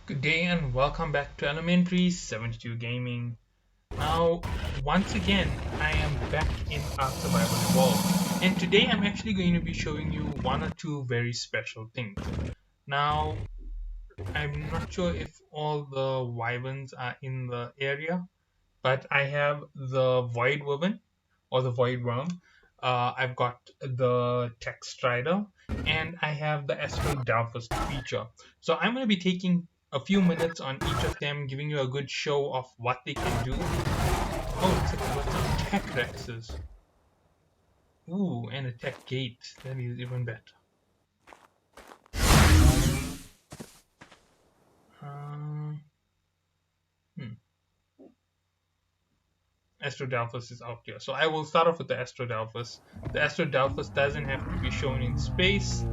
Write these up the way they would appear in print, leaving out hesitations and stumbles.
Good day and welcome back to Elementary 72 Gaming. Now, once again, I am back in Ark Survival Evolved, and today I'm actually going to be showing you one or two very special things. Now, I'm not sure if all the wyverns are in the area, but I have the Void Wyvern or the Void Worm. I've got the Tech Strider, and I have the Astrodialphus creature. So I'm going to be taking a few minutes on each of them, giving you a good show of what they can do. Oh, it's what's some Tech Rexes. Ooh, and a Tech Gate. That is even better. Astrodialphus is out here. So I will start off with the Astrodialphus. The Astrodialphus doesn't have to be shown in space.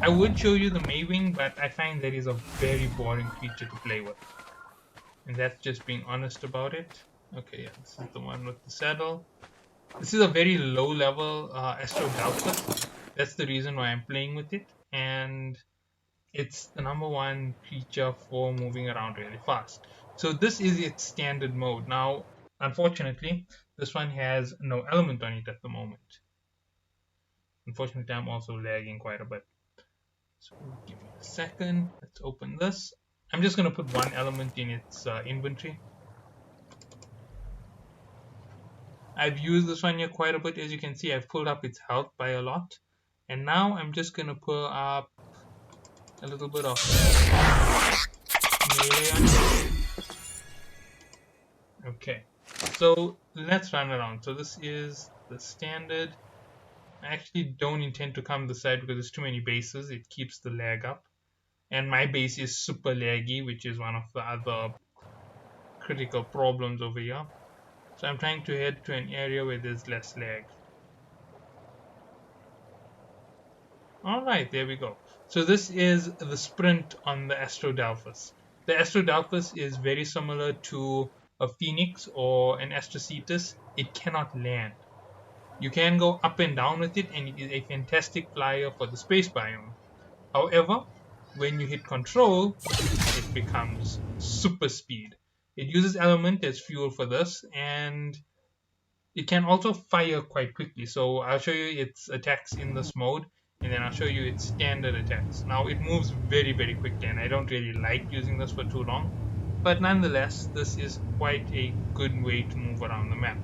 I would show you the Maywing, but I find that is a very boring creature to play with. And that's just being honest about it. Okay, yeah, this is the one with the saddle. This is a very low level Astrodialphus. That's the reason why I'm playing with it. And it's the #1 creature for moving around really fast. So this is its standard mode. Now, unfortunately, this one has no element on it at the moment. Unfortunately, I'm also lagging quite a bit. So give me a second. Let's open this. I'm just going to put one element in its inventory. I've used this one here quite a bit. As you can see, I've pulled up its health by a lot. And now I'm just going to pull up a little bit of melee on it. Okay, so let's run around. So this is the standard. I actually don't intend to come this side because there's too many bases. It keeps the lag up. And my base is super laggy, which is one of the other critical problems over here. So I'm trying to head to an area where there's less lag. Alright, there we go. So this is the sprint on the Astrodialphus. The Astrodialphus is very similar to a Phoenix or an Astrocetus. It cannot land. You can go up and down with it, and it is a fantastic flyer for the space biome. However, when you hit control, it becomes super speed. It uses element as fuel for this, and it can also fire quite quickly. So I'll show you its attacks in this mode, and then I'll show you its standard attacks. Now it moves very, very quickly, and I don't really like using this for too long. But nonetheless, this is quite a good way to move around the map.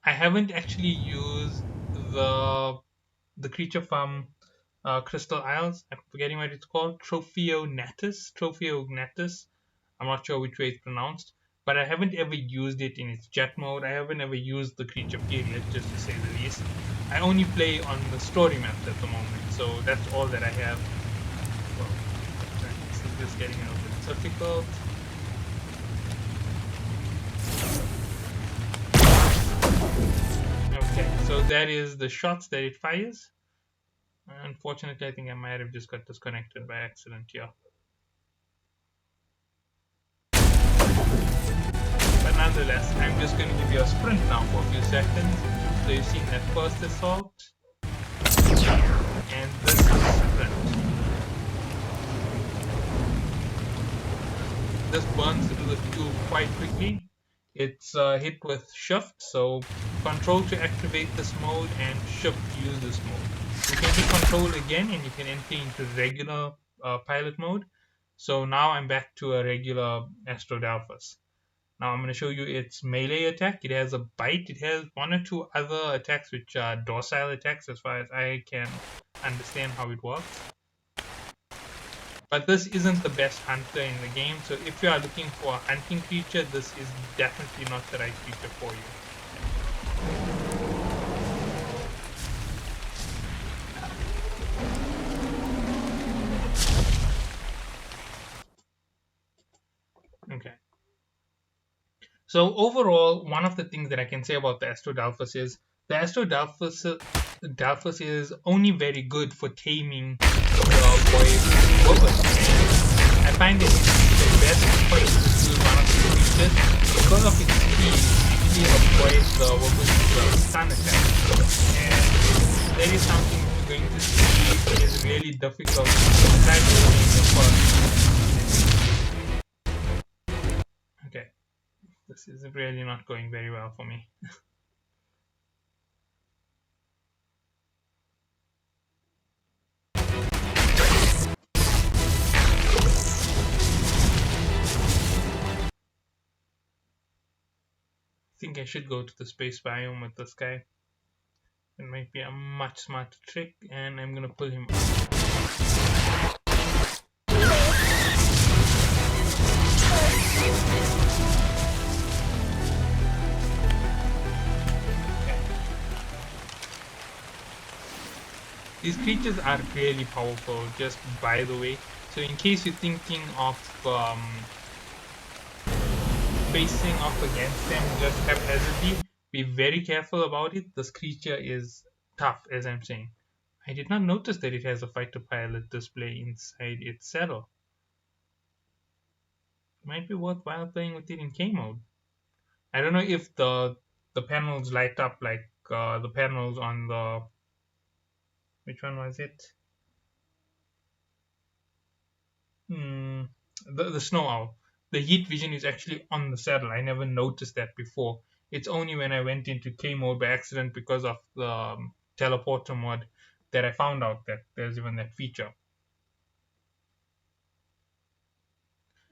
I haven't actually used the creature from Crystal Isles. I'm forgetting what it's called. Trophæognathus. I'm not sure which way it's pronounced. But I haven't ever used it in its jet mode. I haven't ever used the creature period, just to say the least. I only play on the story maps at the moment, so that's all that I have. Well, this is just getting a little bit difficult. Okay, so that is the shots that it fires. Unfortunately, I think I might have just got disconnected by accident here. But nonetheless, I'm just going to give you a sprint now for a few seconds. So you've seen that first assault, and this is sprint. This burns through the fuel quite quickly. It's hit with shift, so control to activate this mode and shift to use this mode. You can hit control again and you can enter into regular pilot mode. So now I'm back to a regular Astrodialphus. Now I'm going to show you its melee attack. It has a bite. It has one or two other attacks which are docile attacks as far as I can understand how it works. But this isn't the best hunter in the game, so if you are looking for a hunting creature, this is definitely not the right creature for you. Okay. So overall, one of the things that I can say about the Astrodialphus is the Astrodialphus is only very good for taming the Void Wyvern. I find that it's the best choice to choose one of the creatures because of its speed. It usually avoids the Wyvern's stun attack, and that is something going to see it is really difficult to try to make the first. Okay, this is really not going very well for me. I think I should go to the space biome with this guy. It might be a much smarter trick, and I'm gonna pull him up. These creatures are really powerful, just by the way. So in case you're thinking of facing off against them just haphazardly, be very careful about it. This creature is tough, as I'm saying. I did not notice that it has a fighter pilot display inside its saddle. Might be worthwhile playing with it in K mode. I don't know if the panels light up like the panels on the, which one was it? The Snow Owl. The heat vision is actually on the saddle. I never noticed that before. It's only when I went into K mode by accident because of the teleporter mod that I found out that there's even that feature.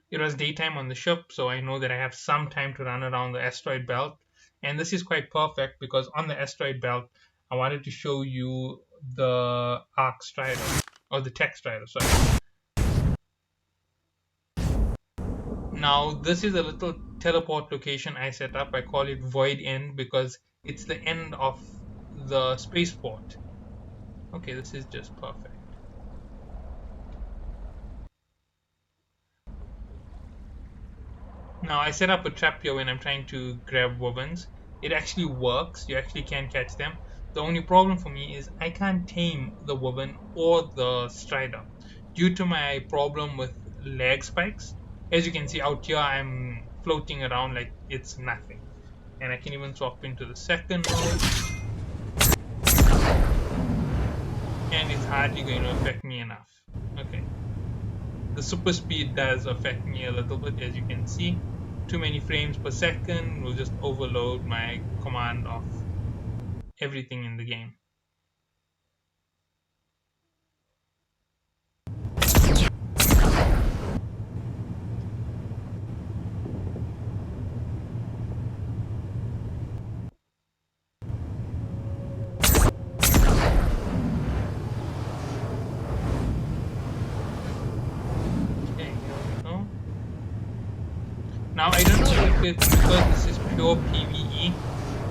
It was daytime on the ship, so I know that I have some time to run around the asteroid belt. And this is quite perfect because on the asteroid belt, I wanted to show you the Arc Strider, or the Tech Strider, sorry. Now, this is a little teleport location I set up. I call it Void End because it's the end of the spaceport. Okay, this is just perfect. Now, I set up a trap here when I'm trying to grab Wovens. It actually works. You actually can catch them. The only problem for me is I can't tame the Woven or the Strider due to my problem with lag spikes. As you can see out here, I'm floating around like it's nothing. And I can even swap into the second mode. And it's hardly going to affect me enough. Okay. The super speed does affect me a little bit, as you can see. Too many frames per second will just overload my command of everything in the game. Now, I don't know if it's because this is pure PvE,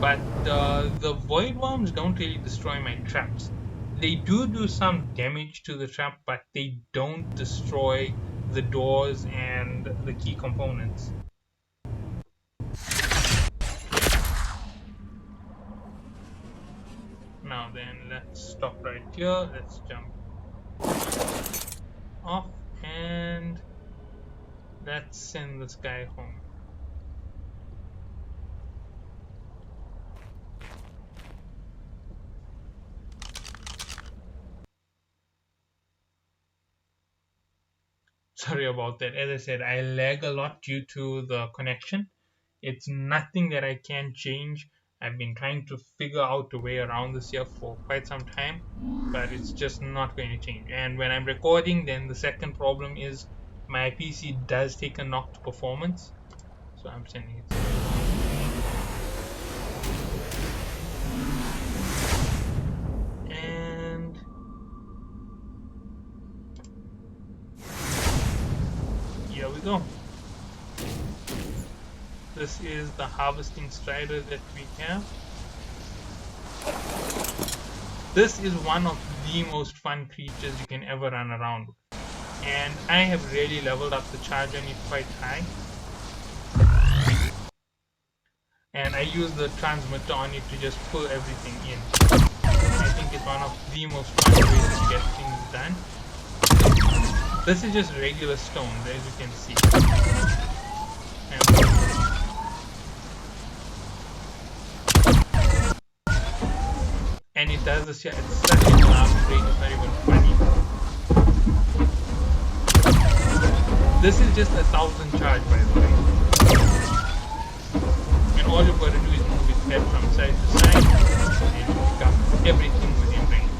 but the void worms don't really destroy my traps. They do some damage to the trap, but they don't destroy the doors and the key components. Now then, let's stop right here. Let's jump off and let's send this guy home. Sorry about that. As I said, I lag a lot due to the connection. It's nothing that I can change. I've been trying to figure out a way around this here for quite some time, but it's just not going to change. And when I'm recording, then the second problem is my PC does take a knocked performance, so I'm sending it. And here we go. This is the harvesting strider that we have. This is one of the most fun creatures you can ever run around with. And I have really leveled up the charge on it quite high. And I use the transmitter on it to just pull everything in. I think it's one of the most fun ways to get things done. This is just regular stone, as you can see. And it it does this here at such an alarming rate, it's not even funny. This is just 1,000 charge, by the way. And all you've got to do is move its head from side to side and pick up everything within range.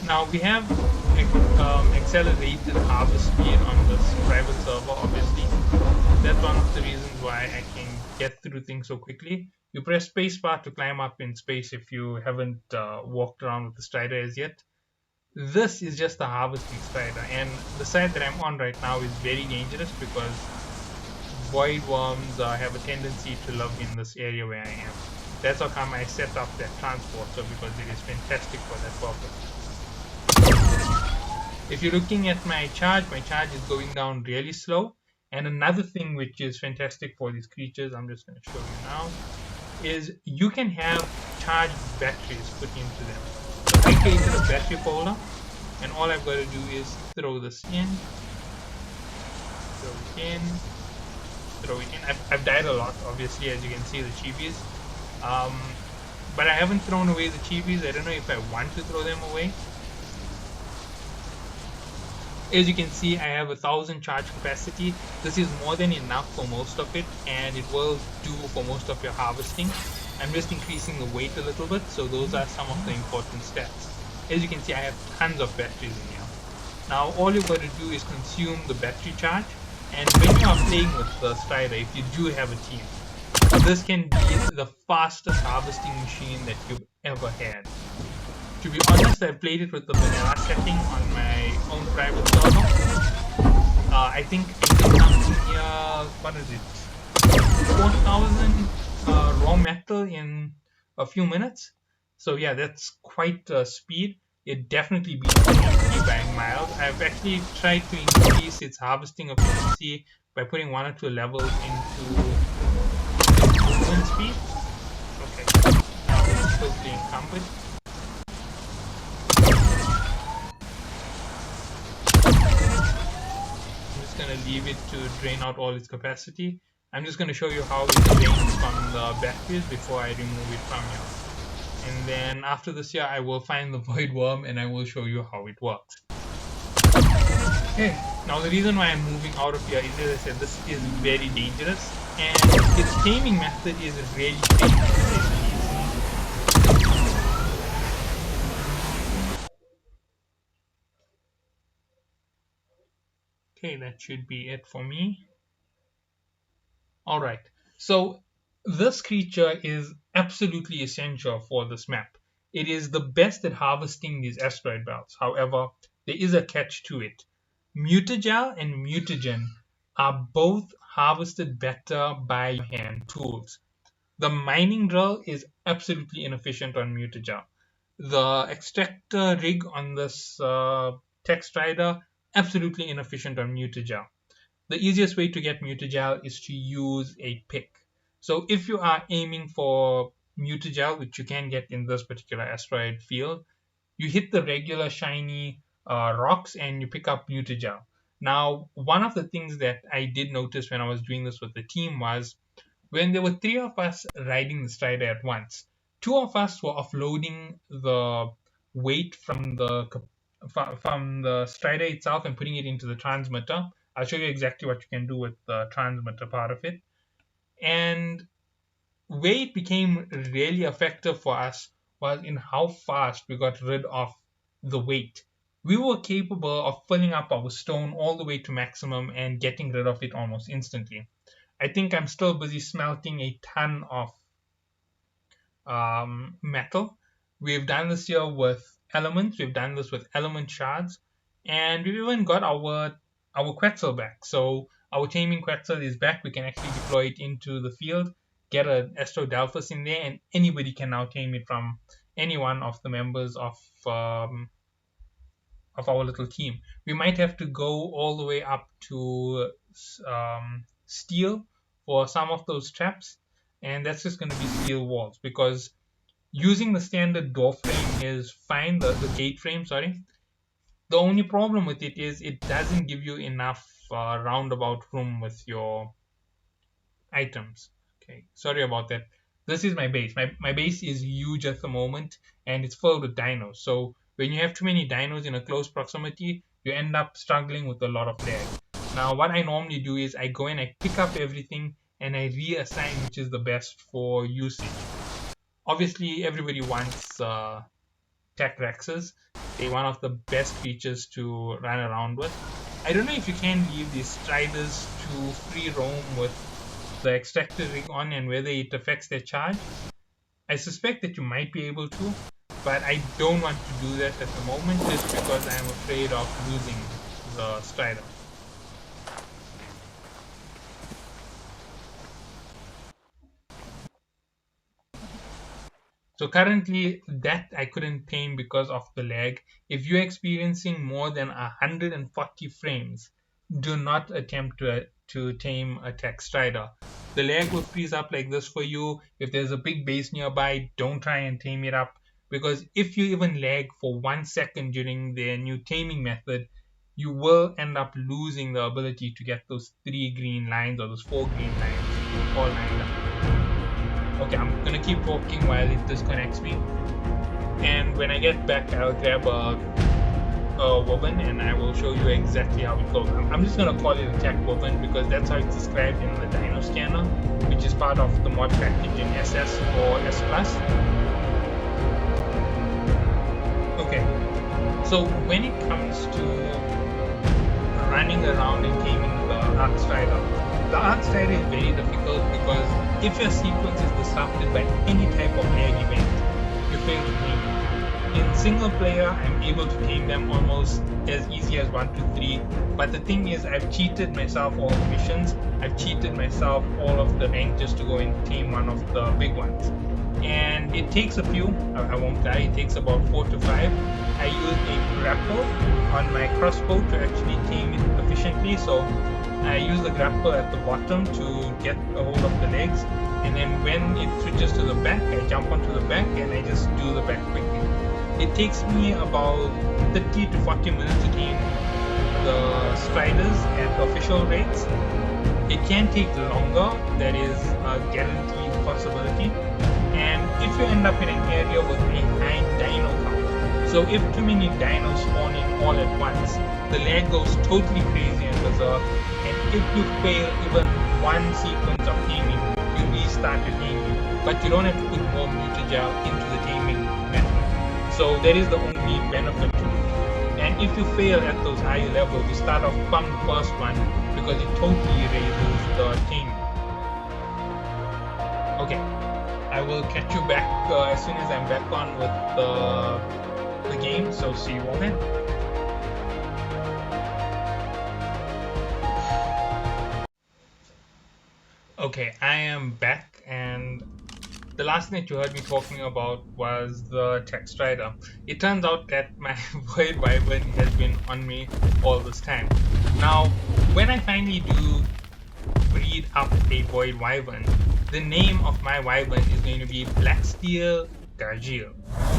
Now we have accelerated harvest speed on this private server, obviously. That's one of the reasons why I can get through things so quickly. You press spacebar to climb up in space if you haven't walked around with the Strider as yet. This is just the harvesting Strider, and the side that I'm on right now is very dangerous because void worms have a tendency to love in this area where I am. That's how come I set up that transporter, because it is fantastic for that purpose. If you're looking at my charge is going down really slow. And another thing which is fantastic for these creatures, I'm just going to show you now, is you can have charged batteries put into them. So I created a battery folder, and all I've got to do is throw this in, throw it in, throw it in. I've died a lot, obviously, as you can see, the chibis. But I haven't thrown away the chibis. I don't know if I want to throw them away. As you can see, I have 1,000 charge capacity. This is more than enough for most of it, and it will do for most of your harvesting. I'm just increasing the weight a little bit, so those are some of the important stats. As you can see, I have tons of batteries in here. Now all you've got to do is consume the battery charge, and when you are playing with the Strider, if you do have a team, this can be the fastest harvesting machine that you've ever had. To be honest, I played it with the vanilla setting on my own private server. I think I did something here, what is it, 4,000 raw metal in a few minutes. So yeah, that's quite speed. It definitely beats the MP by miles. I've actually tried to increase its harvesting efficiency by putting 1 or 2 levels into movement speed. Okay, now it's totally encumbered. Going to leave it to drain out all its capacity. I'm just going to show you how it drains from the batteries before I remove it from here. And then after this here, I will find the void worm and I will show you how it works. Okay, now the reason why I'm moving out of here is, as I said, this is very dangerous, and its taming method is really crazy. Okay, that should be it for me. Alright, so this creature is absolutely essential for this map. It is the best at harvesting these asteroid belts. However, there is a catch to it. Mutagel and Mutagen are both harvested better by hand tools. The mining drill is absolutely inefficient on Mutagel. The extractor rig on this Tech Strider, absolutely inefficient on Mutagel. The easiest way to get Mutagel is to use a pick. So if you are aiming for Mutagel, which you can get in this particular asteroid field, you hit the regular shiny rocks and you pick up Mutagel. Now, one of the things that I did notice when I was doing this with the team was when there were 3 of us riding the Strider at once, 2 of us were offloading the weight from the Strider itself and putting it into the transmitter. I'll show you exactly what you can do with the transmitter part of it. And where it became really effective for us was in how fast we got rid of the weight. We were capable of filling up our stone all the way to maximum and getting rid of it almost instantly. I think I'm still busy smelting a ton of metal. We've done this here with elements, we've done this with element shards, and we've even got our Quetzal back. So our taming Quetzal is back. We can actually deploy it into the field, get an Astrodelphus in there, and anybody can now tame it from any one of the members of our little team. We might have to go all the way up to steel for some of those traps, and that's just going to be steel walls, because using the standard door frame is fine, the gate frame, sorry. The only problem with it is it doesn't give you enough roundabout room with your items. Okay, sorry about that. This is my base. My base is huge at the moment, and it's filled with dinos. So when you have too many dinos in a close proximity, you end up struggling with a lot of lag. Now, what I normally do is I go and I pick up everything and I reassign which is the best for usage. Obviously, everybody wants Tech Rexes. They're one of the best creatures to run around with. I don't know if you can leave these Striders to free roam with the extractor rig on and whether it affects their charge. I suspect that you might be able to, but I don't want to do that at the moment just because I'm afraid of losing the Strider. So currently that I couldn't tame because of the lag. If you're experiencing more than 140 frames, do not attempt to tame a Tech Strider. The lag will freeze up like this for you. If there's a big base nearby, don't try and tame it up, because if you even lag for 1 second during their new taming method, you will end up losing the ability to get those 3 green lines or those 4 green lines all lined up. Okay, I'm gonna keep talking while it disconnects me, and when I get back I'll grab a woven and I will show you exactly how it goes. I'm just gonna call it a tech woven because that's how it's described in the Dino Scanner, which is part of the mod package in SS or S+. Okay, so when it comes to running around and taming the Arc Strider, the Arc Strider is very difficult because if your sequence is disrupted by any type of lag event, you fail to tame it. In single player, I'm able to tame them almost as easy as 1 to 3, but the thing is I've cheated myself all the missions, I've cheated myself all of the rank just to go and tame one of the big ones. And it takes a few, I won't lie, it takes about 4 to 5. I use a grapple on my crossbow to actually tame it efficiently, so I use the grapple at the bottom to get a hold of the legs, and then when it switches to the back, I jump onto the back and I just do the back quickly. It takes me about 30 to 40 minutes to tame the Striders at official rates. It can take longer, that is a guaranteed possibility, and if you end up in an area with a high dino count, so if too many dinos spawn in all at once, the lag goes totally crazy and berserk, and if you fail even one sequence of taming, you restart your taming, but you don't have to put more mutagel into the taming method. So that is the only benefit to it. And if you fail at those higher levels, you start off from the first one because it totally raises the taming. Okay, I will catch you back as soon as I'm back on with the game, so see you all then. Okay, I am back, and the last thing that you heard me talking about was the Tech Strider. It turns out that my Void Wyvern has been on me all this time. Now, when I finally do breed up a Void Wyvern, the name of my Wyvern is going to be Blacksteel Gargiel.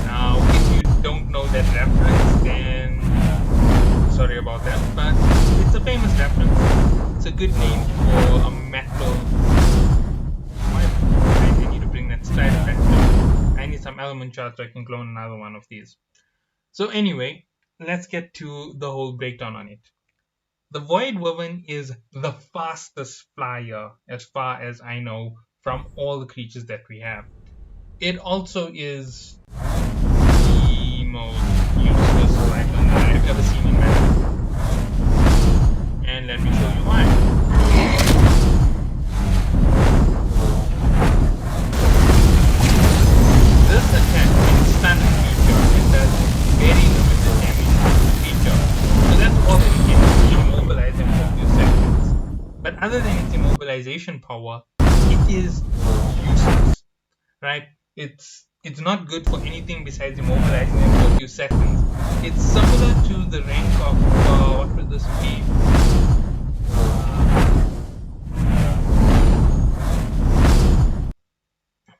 Now, if you don't know that reference, then sorry about that, but it's a famous reference. It's a good name for a metal. I need to bring that Strider back. I need some element shards so I can clone another one of these. So anyway, let's get to the whole breakdown on it. The Void Wyvern is the fastest flyer, as far as I know, from all the creatures that we have. It also is the most useless Wyvern that I've ever seen in my life. And let me show you why. This attack can stun a creature and does very limited damage to the creature. So that's all that it can immobilize them for a few seconds. But other than its immobilization power, it is useless. Right? It's not good for anything besides immobilizing them for a few seconds. It's similar to the rank of what would this be?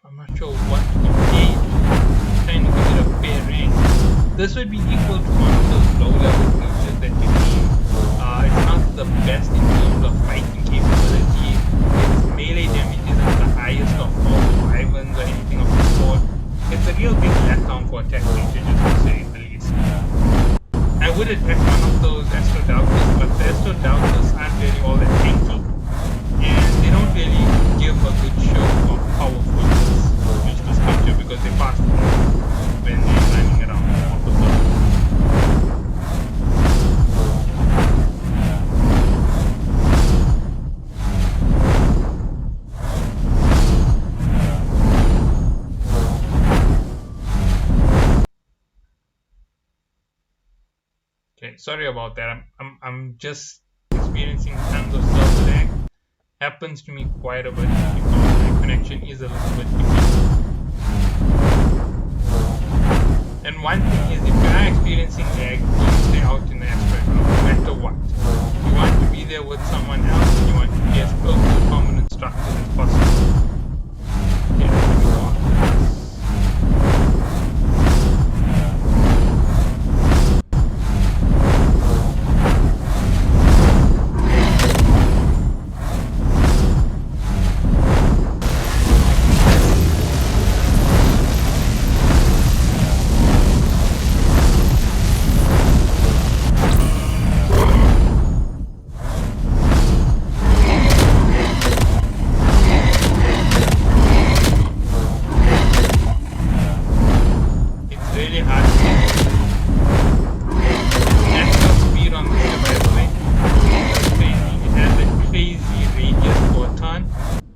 I'm not sure what to compare it to. I'm trying to give it a fair rank. This would be equal to one of those low-level that you need. It's not the best in terms of fighting capability. Its melee damage isn't the highest of all the wyverns or anything of the sort. It's a real big letdown for attack ranges, to say the least. I would attack one of those Astrodautus, but the Astrodautus aren't really all that tanky, and they don't really give a good show of powerful useless creature because they fast when they're running around off the surface. Okay, sorry about that. I'm just experiencing tons of server lag. Happens to me quite a bit because my connection is a little bit iffy. And one thing is, if you are experiencing lag, don't stay out in the aspect no matter what. You want to be there with someone else and you want to be as close to permanent structures as possible.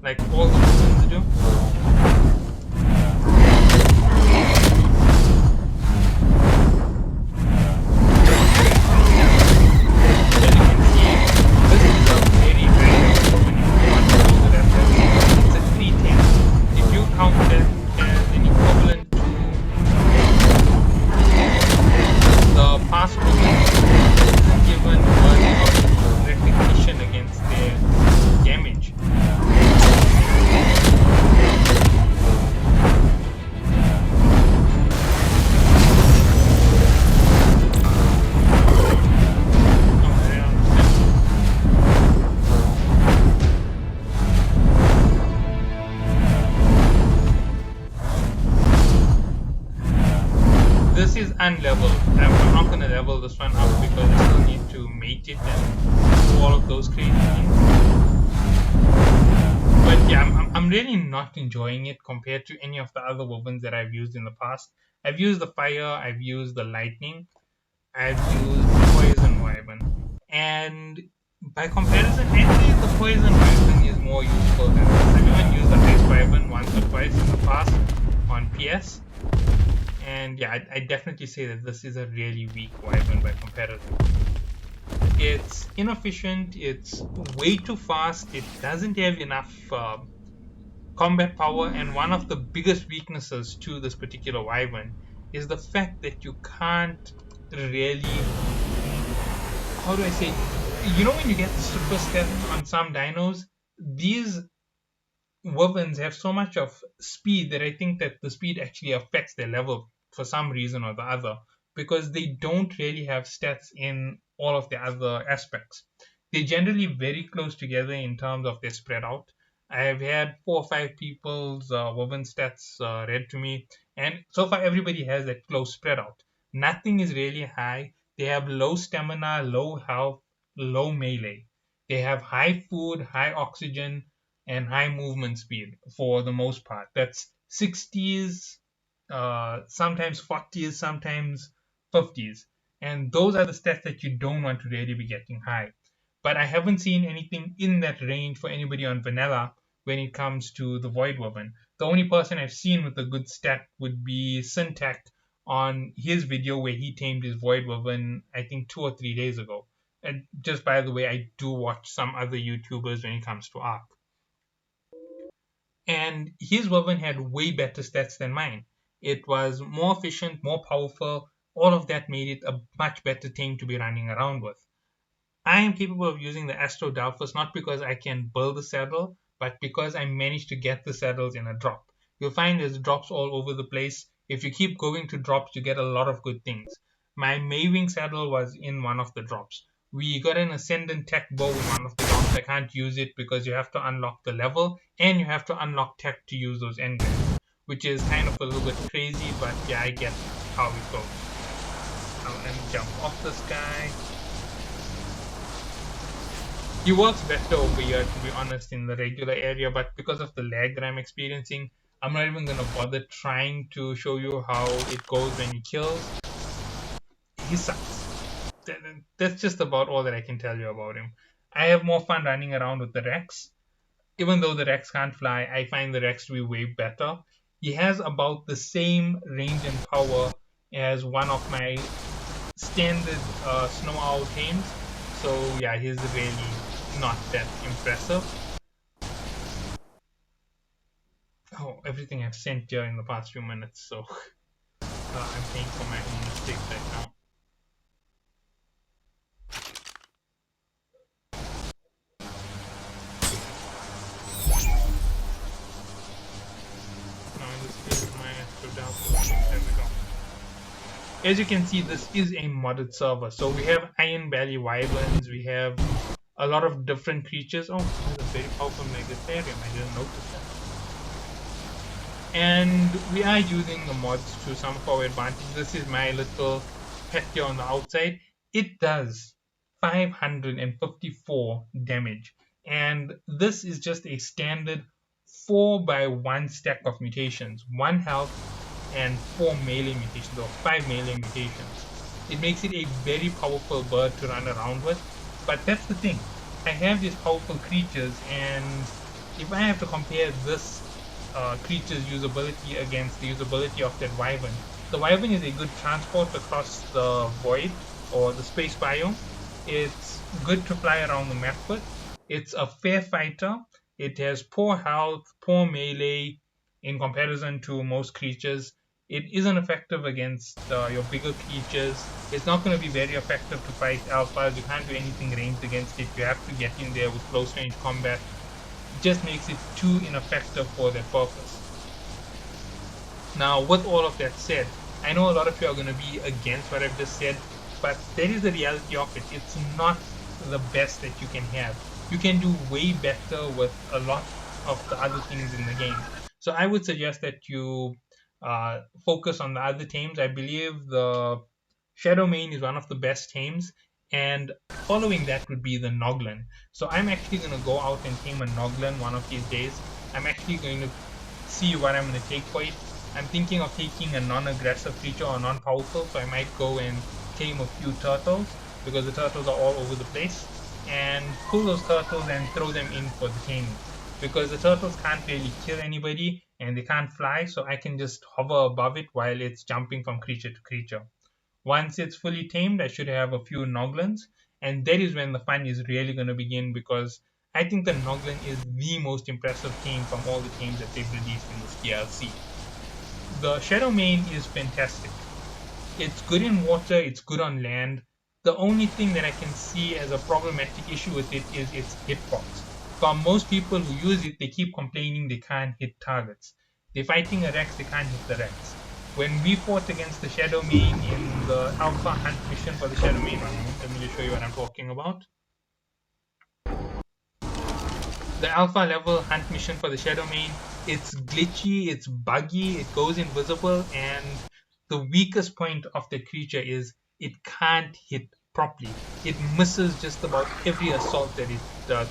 Like all the weapons do. This is unleveled. I'm not going to level this one up because I still need to mate it and do all of those crazy things. But yeah, I'm really not enjoying it compared to any of the other weapons that I've used in the past. I've used the fire, I've used the lightning, I've used the poison wyvern, and by comparison, actually the poison wyvern is more useful than this. I've even used the ice wyvern once or twice in the past on PS. And yeah, I definitely say that this is a really weak wyvern by comparison. It's inefficient, it's way too fast, it doesn't have enough combat power, and one of the biggest weaknesses to this particular wyvern is the fact that you can't really, how do I say, you know when you get super stealth on some dinos, these wyverns have so much of speed that I think that the speed actually affects their level for some reason or the other, because they don't really have stats in all of the other aspects. They're generally very close together in terms of their spread out. I have had 4 or 5 people's wyvern stats read to me, and so far everybody has that close spread out. Nothing is really high. They have low stamina, low health, low melee. They have high food, high oxygen, and high movement speed for the most part. That's 60s, sometimes 40s, sometimes 50s. And those are the stats that you don't want to really be getting high. But I haven't seen anything in that range for anybody on vanilla when it comes to the Void Wyvern. The only person I've seen with a good stat would be Syntac on his video where he tamed his Void Wyvern, I think 2 or 3 days ago. And just by the way, I do watch some other YouTubers when it comes to Ark. And his Wyvern had way better stats than mine. It was more efficient, more powerful. All of that made it a much better thing to be running around with. I am capable of using the Astrodauphus not because I can build a saddle, but because I managed to get the saddles in a drop. You'll find there's drops all over the place. If you keep going to drops, you get a lot of good things. my Maywing saddle was in one of the drops. We got an Ascendant Tech bow in one of the drops. I can't use it because you have to unlock the level and you have to unlock tech to use those endgames, which is kind of a little bit crazy, but yeah, I get how it goes. Now let me jump off this guy. He works better over here, to be honest, in the regular area, but because of the lag that I'm experiencing, I'm not even going to bother trying to show you how it goes when he kills. He sucks. That's just about all that I can tell you about him. I have more fun running around with the Rex. Even though the Rex can't fly, I find the Rex to be way better. He has about the same range and power as one of my standard Snow Owl tames. So yeah, he's really not that impressive. Oh, everything I've sent here in the past few minutes, so I'm paying for my own mistakes right now. Now this is my Astrodalphus. There we go. As you can see, this is a modded server. So we have Iron Belly Wyverns, we have a lot of different creatures. Oh, there's a very powerful Megatherium, I didn't notice that. And we are using the mods to some of our advantage. This is my little pet here on the outside. It does 554 damage. And this is just a standard 4x1 stack of mutations. 1 health and 4 melee mutations, or 5 melee mutations. It makes it a very powerful bird to run around with. But that's the thing. I have these powerful creatures, and if I have to compare this creature's usability against the usability of that Wyvern, the Wyvern is a good transport across the void or the space biome. It's good to fly around the map with. It's a fair fighter. It has poor health, poor melee in comparison to most creatures. It isn't effective against your bigger creatures. It's not going to be very effective to fight alphas. You can't do anything ranged against it. You have to get in there with close range combat. It just makes it too ineffective for that purpose. Now, with all of that said, I know a lot of you are going to be against what I've just said, but that is the reality of it. It's not the best that you can have. You can do way better with a lot of the other things in the game. So I would suggest that you focus on the other tames. I believe the Shadowmane is one of the best tames, and following that would be the Noglin. So I'm actually going to go out and tame a Noglin one of these days. I'm actually going to see what I'm going to take for it. I'm thinking of taking a non-aggressive creature or non-powerful, so I might go and tame a few turtles, because the turtles are all over the place, and pull those turtles and throw them in for the taming. Because the turtles can't really kill anybody and they can't fly, so I can just hover above it while it's jumping from creature to creature. Once it's fully tamed, I should have a few Noglins, and that is when the fun is really going to begin, because I think the Noglin is the most impressive tame from all the tames that they've released in this DLC. The Shadowmane is fantastic. It's good in water, it's good on land. The only thing that I can see as a problematic issue with it is its hitbox. For most people who use it, they keep complaining they can't hit targets. They're fighting a Rex, they can't hit the Rex. When we fought against the Shadowmane in the Alpha Hunt mission for the Shadowmane, let me just show you what I'm talking about. The Alpha level Hunt mission for the Shadowmane, it's glitchy, it's buggy, it goes invisible, and the weakest point of the creature is it can't hit properly. It misses just about every assault that it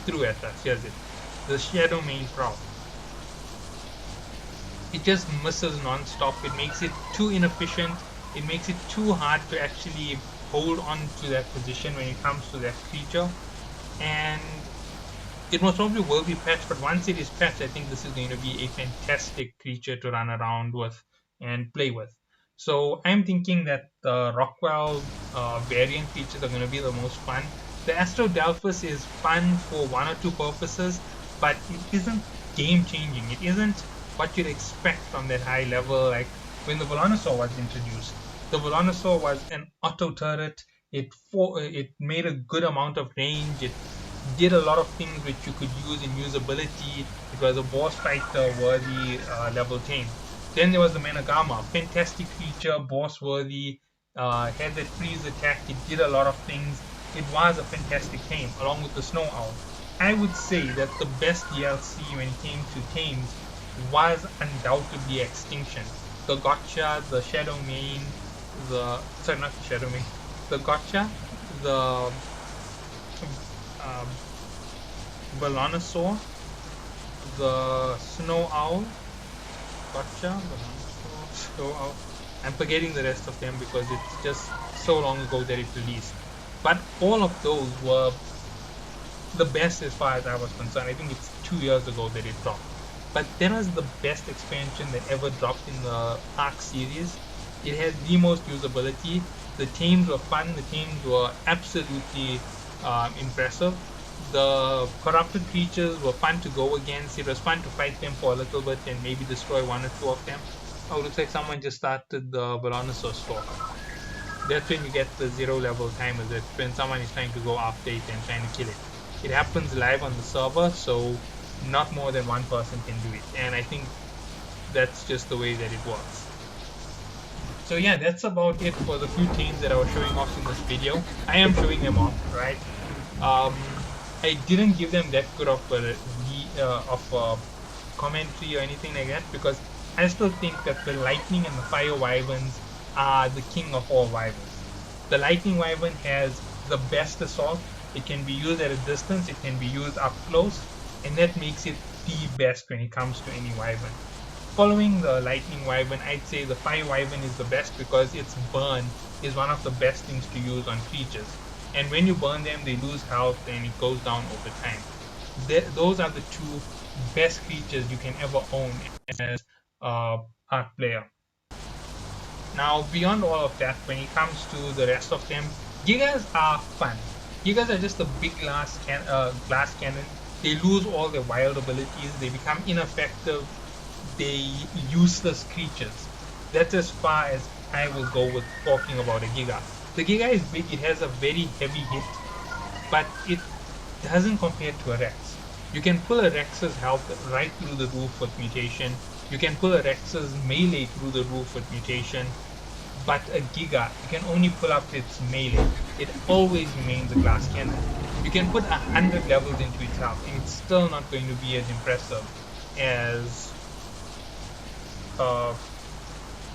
threw at us. Here's it. The Shadowmane Prowl. It just misses non-stop. It makes it too inefficient. It makes it too hard to actually hold on to that position when it comes to that creature. And it most probably will be patched, but once it is patched, I think this is going to be a fantastic creature to run around with and play with. So I'm thinking that the Rockwell variant features are going to be the most fun. The Astrodalphus is fun for one or two purposes, but it isn't game-changing. It isn't what you'd expect from that high level, like when the Velonasaur was introduced. The Velonasaur was an auto turret. It made a good amount of range. It did a lot of things which you could use in usability. It was a boss fighter worthy level tame. Then there was the Menagama, fantastic creature, boss worthy, had that freeze attack. It did a lot of things. It was a fantastic tame, along with the Snow Owl. I would say that the best DLC when it came to tames was undoubtedly Extinction. The Gotcha, the Shadow Mane, sorry, not the Shadow Mane, the Gotcha, the um, Velonosaur, the Snow Owl, Gotcha, Velonosaur, Snow Owl. I'm forgetting the rest of them because it's just so long ago that it released. But all of those were the best as far as I was concerned. I think it's 2 years ago that it dropped. But that was the best expansion that ever dropped in the Ark series. It had the most usability. The tames were fun. The tames were absolutely impressive. The corrupted creatures were fun to go against. It was fun to fight them for a little bit and maybe destroy one or two of them. Oh, looks like someone just started the Velonosaur store. That's when you get the 0 level timers. That's when someone is trying to go after it and trying to kill it. It happens live on the server, so not more than one person can do it. And I think that's just the way that it works. So yeah, that's about it for the few teams that I was showing off in this video. I am showing them off, right? I didn't give them that good of a commentary or anything like that because I still think that the Lightning and the Fire Wyverns are the king of all wyverns. The Lightning Wyvern has the best assault. It can be used at a distance, it can be used up close, and that makes it the best when it comes to any wyvern. Following the Lightning Wyvern, I'd say the Fire Wyvern is the best because its burn is one of the best things to use on creatures. And when you burn them, they lose health and it goes down over time. Those are the two best creatures you can ever own as a Ark player. Now, beyond all of that, when it comes to the rest of them, Gigas are fun. Gigas are just a big glass cannon. They lose all their wild abilities. They become ineffective. They useless creatures. That's as far as I will go with talking about a Giga. The Giga is big. It has a very heavy hit, but it doesn't compare to a Rex. You can pull a Rex's health right through the roof with mutation. You can pull a Rex's melee through the roof with mutation. But a Giga, you can only pull up its melee. It always remains a glass cannon. You can put 100 levels into its health, and it's still not going to be as impressive as a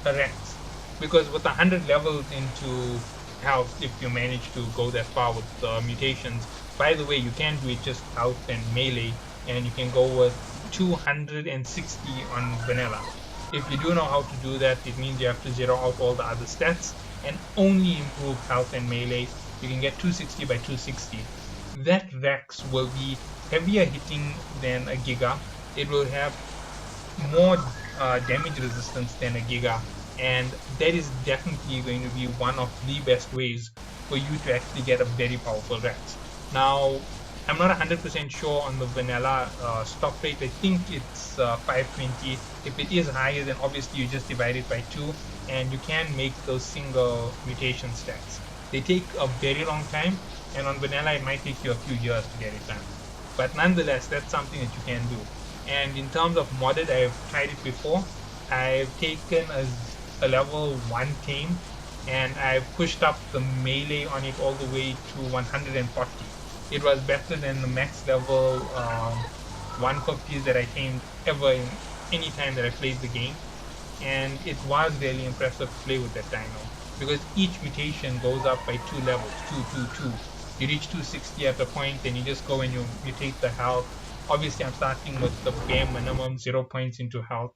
Rex. Because with 100 levels into health, if you manage to go that far with mutations, by the way, you can do it just health and melee, and you can go with 260 on vanilla. If you do know how to do that, it means you have to zero out all the other stats and only improve health and melee. You can get 260 by 260. That Rex will be heavier hitting than a Giga. It will have more damage resistance than a Giga, and that is definitely going to be one of the best ways for you to actually get a very powerful Rex. Now, I'm not 100% sure on the vanilla stop rate. I think it's 520. If it is higher, then obviously you just divide it by 2 and you can make those single mutation stats. They take a very long time, and on vanilla it might take you a few years to get it done. But nonetheless, that's something that you can do. And in terms of modded, I've tried it before. I've taken a level 1 tame and I've pushed up the melee on it all the way to 140. It was better than the max level 150s that I tamed ever in any time that I played the game, and it was really impressive to play with that dino because each mutation goes up by 2 levels, 2. You reach 260 at a point, then you just go and you mutate the health. Obviously, I'm starting with the bare minimum 0 points into health.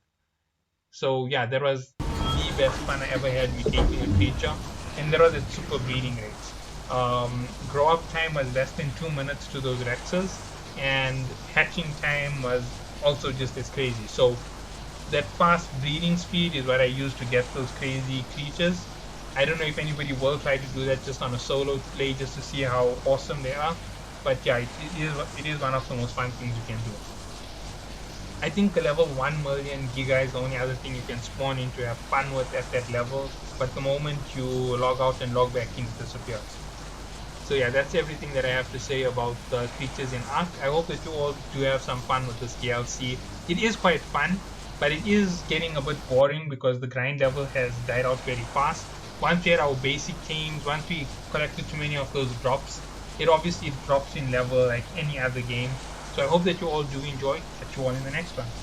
So yeah, that was the best fun I ever had mutating a creature, and there was a super breeding rates. Grow up time was less than 2 minutes to those Rexes, and hatching time was also just as crazy. So that fast breeding speed is what I use to get those crazy creatures. I don't know if anybody will try to do that just on a solo play just to see how awesome they are, but yeah, it is one of the most fun things you can do. I think a level 1 million Giga is the only other thing you can spawn in to have fun with at that level, but the moment you log out and log back in, it disappears. So yeah, that's everything that I have to say about the creatures in Ark. I hope that you all do have some fun with this DLC. It is quite fun, but it is getting a bit boring because the grind level has died out very fast. once we had our basic teams, once we collected too many of those drops, it obviously drops in level like any other game. So I hope that you all do enjoy. Catch you all in the next one.